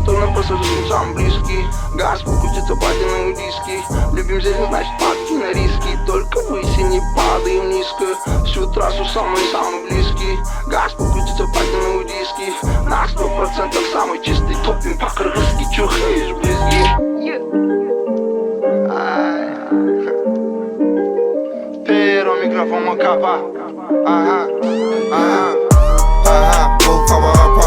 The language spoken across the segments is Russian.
готовы на пассажирским самый близкий. Газ покрутится, падаем диски. Любим зелень, значит падки на риски. Только выси не падаем низко. Всю трассу самый близкий. Газ покрутится, падаем диски. На 100% самый чистый топим по-крымски. Чухаешь близки. Pero mikrofon kapa. Aha. Bol kaba kapa.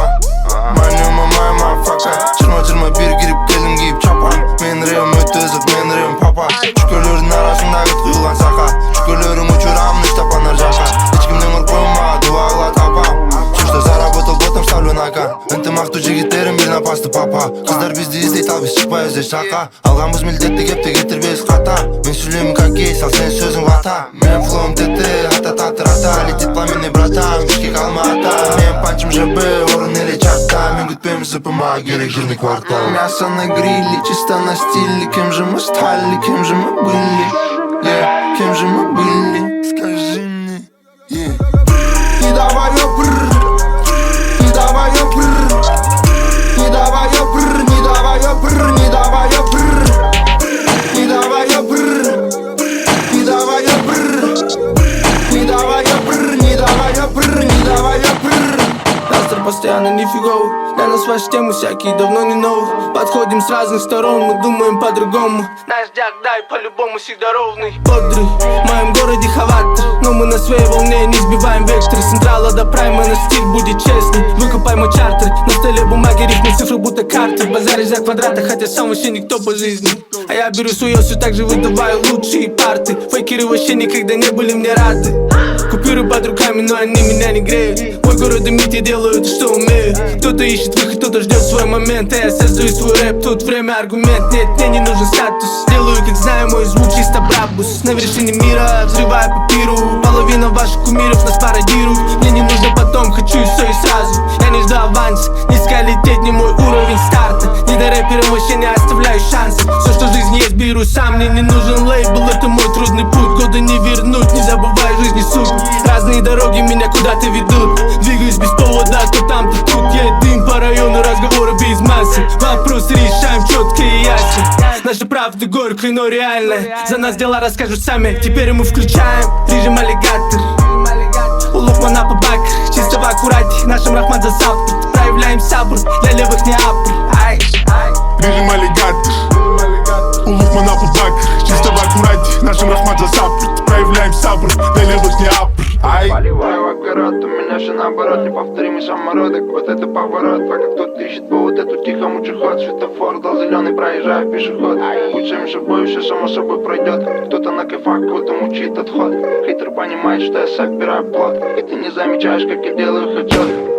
Жиырма бер кіріп келдім киіп чапан. Мен рем өтті ызық, мен рем папа. Шүкірлердің арасындағы құйылған сақа. Шүкірлерім учурамын штапан ар жаққа. Ешкімнен ұрпыма дуа қылады апам. Что заработал ботом ставлю на кон. Ынтымақты жігіттерім бір напасты папа. Қыздар бізді іздейді ал біз шықпай іздей шақа. Алғанбыз милдетті кепті кетірбес қата. Мен сөйлеймін как есть, ал сен сөзің вата. Мен флоум тетті, ата-та-та-рата. Летит пламенный братан, бішкек Алматы. Мен панчым жабы, орын или чатта. Мен күтпеймін сыпыма, керек жирный квартал. Мясо на гриле, чисто на стиле. Кем же мы стали, кем же мы были? Кем же мы были? Скажи мне. Не давай опр. Не давай опр. Не давай опр. Не давай опр. Не давай опр. Не давай опр. Не давай опр. Не давай опр. Не давай опр. Не давай опр. Настроь постоянно нифиговый. Для нас ваши темы всякие давно не новые. Подходим с разных сторон, мы думаем по-другому. Наш дяк дай по-любому всегда ровный. Бодрый, в моем городе хаватер. Но мы на своей волне не сбиваем вектор. С централа до прайма на стиль будет честный. Выкупай мой чартер. На столе бумаги, рифмы, цифры будто карты. Базаришь за квадраты, хотя сам вообще никто по жизни. А я беру свое, все так же выдаваю лучшие парты. Фейкеры вообще никогда не были мне рады. Купюры под руками, но они меня не греют. Мой город дымит, я делаю то, что умею. Кто-то ищет выход, кто-то ждет свой момент. А я создаю свой рэп, тут время аргумент. Нет, мне не нужен статус. Делаю, как знаю, мой звук чисто брабус. На вершине мира, взрываю папиру. Половина ваших кумиров нас пародирует. Мне не нужно потом, хочу и все и сразу. Я не жду аванс, низко лететь не мой уровень старта. Не до рэперам вообще не оставляю шансы. Все, что в жизни есть, беру сам. Мне не нужен лейбл, это мой трудный путь. Года не вернуть, не забывай жизни суть. Разные дороги меня куда-то ведут. Двигаюсь без повода, то там, то тут. Я дым по району, разговоры без массы. Вопросы решаем четко и ясно. Наша правда горькая, но реальная. За нас дела расскажут сами. Теперь мы включаем режим аллигатор. У Лукмана по бакер, чисто в аккурате. Нашим Рахман за завтра. Проявляем сабр, для левых не апр. Режим аллигатор. У Лукмана по бакер, чисто в аккурате. Нашим Рахман за завтра. Проявляем сабр, для левых не апр. Поливаю в огород, у меня же наоборот. Неповторимый самородок, вот это поворот. Пока кто-то ищет повод, эту тихо мучеход. Светофор дал зеленый, проезжаю пешеход. Будь самим собой, все само собой пройдет. Кто-то на кайфах, кто-то мучит отход. Хейтер понимает, что я собираю плод. И ты не замечаешь, как я делаю хэдшот.